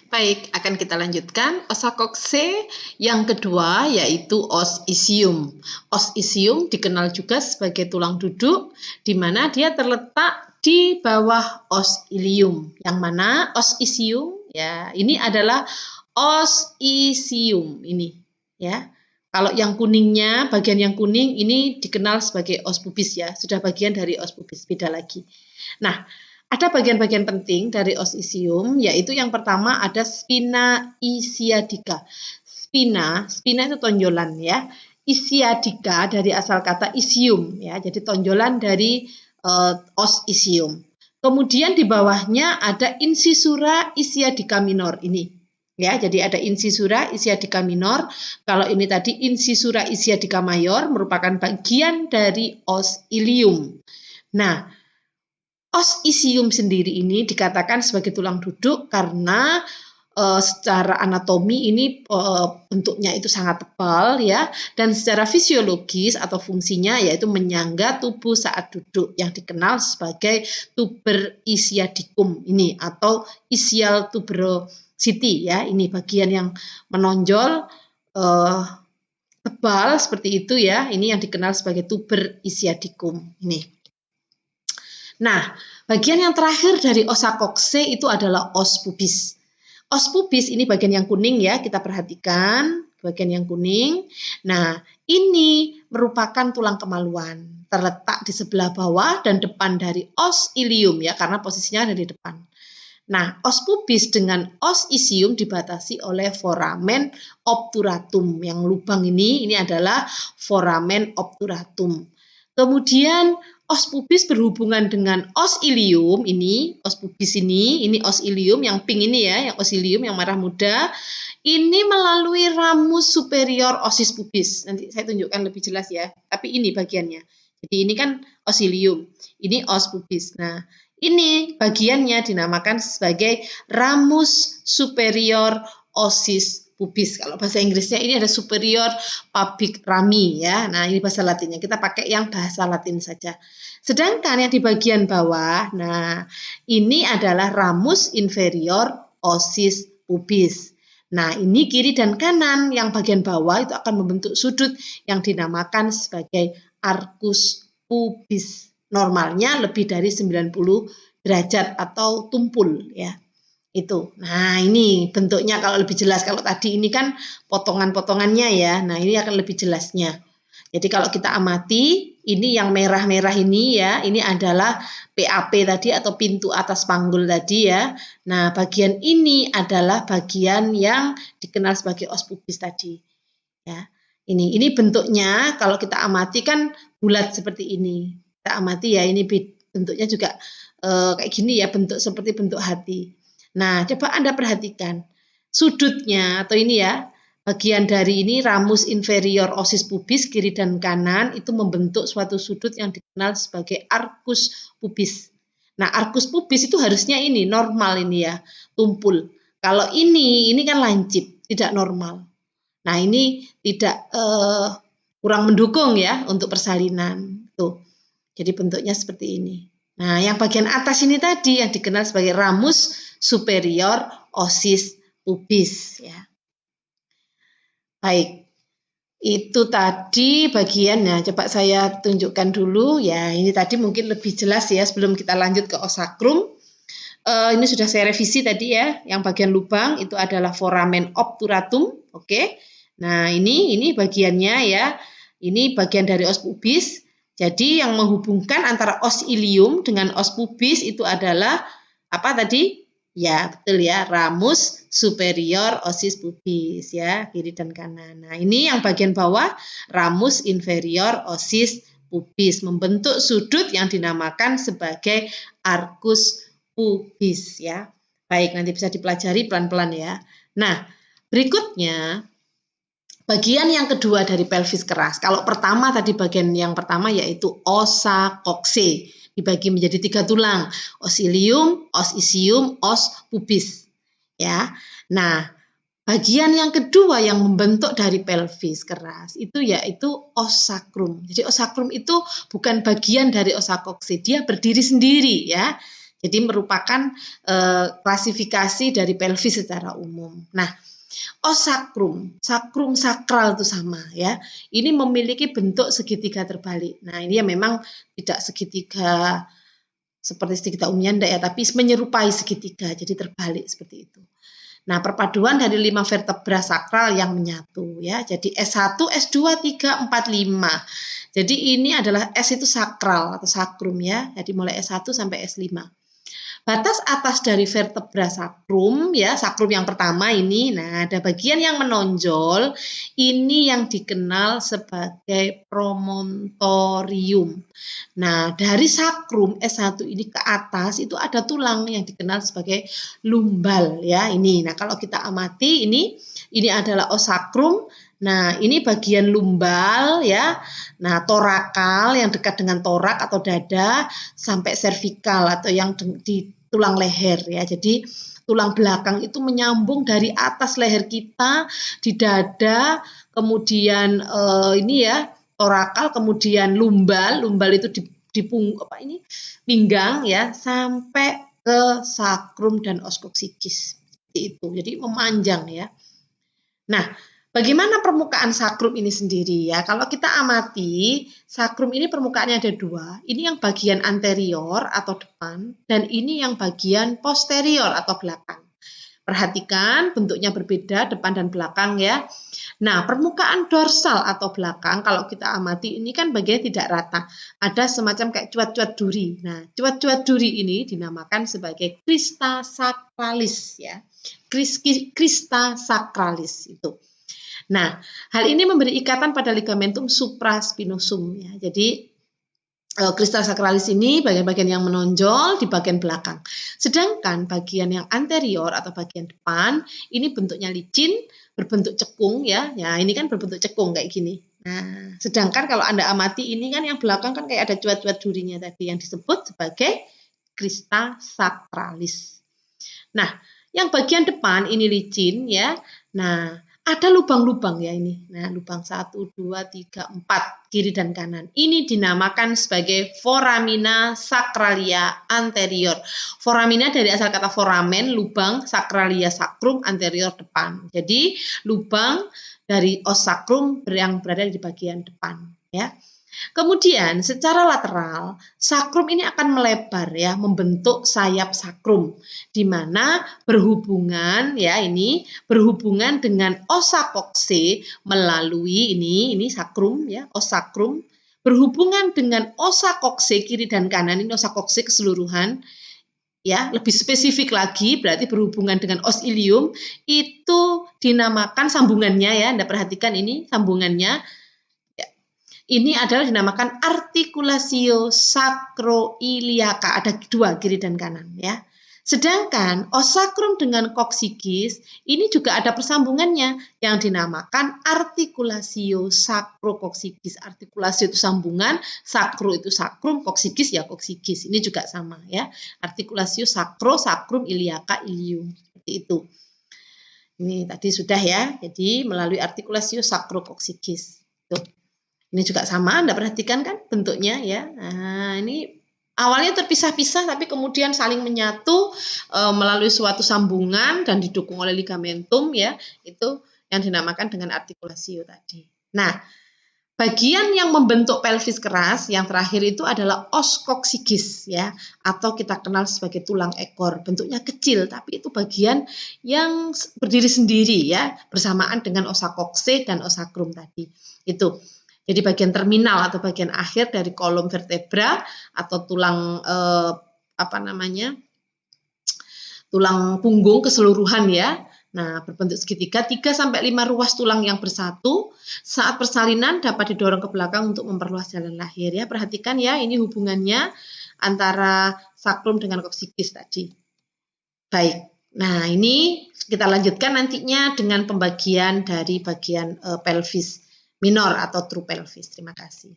Baik, akan kita lanjutkan osa kokse yang kedua yaitu os isium. Os isium dikenal juga sebagai tulang duduk, di mana dia terletak di bawah os ilium. Yang mana os isium ya ini adalah os isium ini ya. Kalau yang kuningnya, bagian yang kuning ini dikenal sebagai os pubis ya, sudah bagian dari os pubis, beda lagi. Nah, ada bagian-bagian penting dari os isium, yaitu yang pertama ada spina isiadica. Spina itu tonjolan ya. Isiadica dari asal kata isium ya, jadi tonjolan dari os isium. Kemudian di bawahnya ada incisura isiadica minor ini. Ya, jadi ada incisura isiadica minor. Kalau ini tadi incisura isiadica mayor merupakan bagian dari os ilium. Nah, os isium sendiri ini dikatakan sebagai tulang duduk karena secara anatomi ini bentuknya itu sangat tebal ya, dan secara fisiologis atau fungsinya yaitu menyangga tubuh saat duduk yang dikenal sebagai tuber isiadicum ini atau ischial tuberosity ya, ini bagian yang menonjol tebal seperti itu ya, ini yang dikenal sebagai tuber isiadicum ini. Nah, bagian yang terakhir dari osa kokse itu adalah os pubis. Os pubis ini bagian yang kuning ya, kita perhatikan bagian yang kuning. Nah, ini merupakan tulang kemaluan, terletak di sebelah bawah dan depan dari os ilium ya, karena posisinya ada di depan. Nah, os pubis dengan os isium dibatasi oleh foramen obturatum. Yang lubang ini adalah foramen obturatum. Kemudian os pubis berhubungan dengan os ilium ini, os pubis ini os ilium yang pink ini ya, yang os ilium yang merah muda, ini melalui ramus superior osis pubis. Nanti saya tunjukkan lebih jelas ya, tapi ini bagiannya. Jadi ini kan os ilium, ini os pubis. Nah, ini bagiannya dinamakan sebagai ramus superior osis pubis. Kalau bahasa Inggrisnya ini ada superior pubic rami ya. Nah, ini bahasa Latinnya. Kita pakai yang bahasa Latin saja. Sedangkan yang di bagian bawah, nah ini adalah ramus inferior osis pubis. Nah, ini kiri dan kanan. Yang bagian bawah itu akan membentuk sudut yang dinamakan sebagai arcus pubis. Normalnya lebih dari 90 derajat atau tumpul ya. Itu. Nah, ini bentuknya kalau lebih jelas. Kalau tadi ini kan potongan-potongannya ya. Nah, ini akan lebih jelasnya. Jadi kalau kita amati, ini yang merah-merah ini ya, ini adalah PAP tadi atau pintu atas panggul tadi ya. Nah, bagian ini adalah bagian yang dikenal sebagai os pubis tadi. Ya. Ini bentuknya kalau kita amati kan bulat seperti ini. Kita amati ya, ini bentuknya juga kayak gini ya, bentuk seperti bentuk hati. Nah, coba Anda perhatikan sudutnya atau ini ya, bagian dari ini ramus inferior osis pubis kiri dan kanan itu membentuk suatu sudut yang dikenal sebagai arcus pubis. Nah, arcus pubis itu harusnya ini normal ini ya, tumpul. Kalau ini kan lancip, tidak normal. Nah, ini tidak kurang mendukung ya untuk persalinan. Tuh. Jadi bentuknya seperti ini. Nah, yang bagian atas ini tadi yang dikenal sebagai ramus superior osis pubis ya. Baik. Itu tadi bagiannya. Coba saya tunjukkan dulu ya. Ini tadi mungkin lebih jelas ya sebelum kita lanjut ke os sacrum. Ini sudah saya revisi tadi ya. Yang bagian lubang itu adalah foramen obturatum, oke. Nah, ini bagiannya ya. Ini bagian dari os pubis. Jadi yang menghubungkan antara os ilium dengan os pubis itu adalah apa tadi? Ya, betul ya, ramus superior osis pubis ya, kiri dan kanan. Nah, ini yang bagian bawah ramus inferior osis pubis membentuk sudut yang dinamakan sebagai arcus pubis ya. Baik, nanti bisa dipelajari pelan-pelan ya. Nah, berikutnya bagian yang kedua dari pelvis keras. Kalau pertama tadi bagian yang pertama yaitu osa kokse. Dibagi menjadi 3 tulang. Os ilium, os isium, os pubis. Ya. Nah, bagian yang kedua yang membentuk dari pelvis keras itu yaitu os sacrum. Jadi os sacrum itu bukan bagian dari osa kokse, dia berdiri sendiri ya. Jadi merupakan klasifikasi dari pelvis secara umum. Nah, os sakrum, sakrum sakral itu sama ya. Ini memiliki bentuk segitiga terbalik. Nah, ini ya memang tidak segitiga seperti segitiga umumnya enggak ya, tapi menyerupai segitiga, jadi terbalik seperti itu. Nah, perpaduan dari 5 vertebra sakral yang menyatu ya. Jadi S1, S2, 3, 4, 5. Jadi ini adalah S itu sakral atau sakrum ya. Jadi mulai S1 sampai S5. Batas atas dari vertebra sakrum ya, sakrum yang pertama ini. Nah, ada bagian yang menonjol. Ini yang dikenal sebagai promontorium. Nah, dari sakrum S1 ini ke atas itu ada tulang yang dikenal sebagai lumbal ya. Ini. Nah, kalau kita amati ini adalah os sakrum. Nah, ini bagian lumbal ya. Nah, torakal yang dekat dengan torak atau dada sampai servikal atau yang di tulang leher ya. Jadi tulang belakang itu menyambung dari atas leher kita di dada, kemudian ini ya torakal, kemudian lumbal itu di pinggang ya sampai ke sakrum dan os koksikis seperti itu. Jadi memanjang ya. Nah, bagaimana permukaan sakrum ini sendiri ya? Kalau kita amati, sakrum ini permukaannya ada 2. Ini yang bagian anterior atau depan, dan ini yang bagian posterior atau belakang. Perhatikan bentuknya berbeda depan dan belakang ya. Nah, permukaan dorsal atau belakang kalau kita amati ini kan bagian tidak rata. Ada semacam kayak cuat-cuat duri. Nah, cuat-cuat duri ini dinamakan sebagai crista sacralis ya. Crista sacralis itu. Nah, hal ini memberi ikatan pada ligamentum supraspinosum ya. Jadi crista sacralis ini bagian-bagian yang menonjol di bagian belakang. Sedangkan bagian yang anterior atau bagian depan ini bentuknya licin, berbentuk cekung ya. Ya, ini kan berbentuk cekung kayak gini. Nah, sedangkan kalau Anda amati ini kan yang belakang kan kayak ada cuat-cuat durinya tadi yang disebut sebagai crista sacralis. Nah, yang bagian depan ini licin ya. Nah, ada lubang-lubang ya ini. Nah, lubang 1, 2, 3, 4 kiri dan kanan. Ini dinamakan sebagai foramina sacralia anterior. Foramina dari asal kata foramen, lubang, sacralia sakrum, anterior depan. Jadi, lubang dari os sakrum yang berada di bagian depan ya. Kemudian secara lateral, sakrum ini akan melebar ya, membentuk sayap sakrum di mana berhubungan ya berhubungan dengan osa kokse melalui ini sakrum ya, os sakrum berhubungan dengan osa kokse kiri dan kanan, ini osa kokse keseluruhan ya, lebih spesifik lagi berarti berhubungan dengan os ilium itu dinamakan sambungannya ya, Anda perhatikan ini sambungannya. Ini adalah dinamakan artikulasio sacroiliaca. Ada 2 kiri dan kanan ya. Sedangkan os sakrum dengan koksikis ini juga ada persambungannya yang dinamakan artikulasio sakrokoksikis. Artikulasi itu sambungan, sakro itu sakrum, koksikis ya koksikis. Ini juga sama ya. Artikulasio sakrum, iliaca, ilium. Seperti itu. Ini tadi sudah ya. Jadi melalui artikulasio sakrokoksikis. Tuh. Ini juga sama, Anda perhatikan kan bentuknya ya. Nah, ini awalnya terpisah-pisah tapi kemudian saling menyatu melalui suatu sambungan dan didukung oleh ligamentum ya. Itu yang dinamakan dengan artikulasio tadi. Nah, bagian yang membentuk pelvis keras yang terakhir itu adalah os koksikis ya, atau kita kenal sebagai tulang ekor. Bentuknya kecil tapi itu bagian yang berdiri sendiri ya, bersamaan dengan osa kokse dan os sakrum tadi. Itu. Jadi bagian terminal atau bagian akhir dari kolom vertebra atau tulang tulang punggung keseluruhan ya. Nah, berbentuk segitiga 3-5 ruas tulang yang bersatu. Saat persalinan dapat didorong ke belakang untuk memperluas jalan lahir ya. Perhatikan ya, ini hubungannya antara sakrum dengan koksikis tadi. Baik. Nah, ini kita lanjutkan nantinya dengan pembagian dari bagian pelvis minor atau true pelvis. Terima kasih.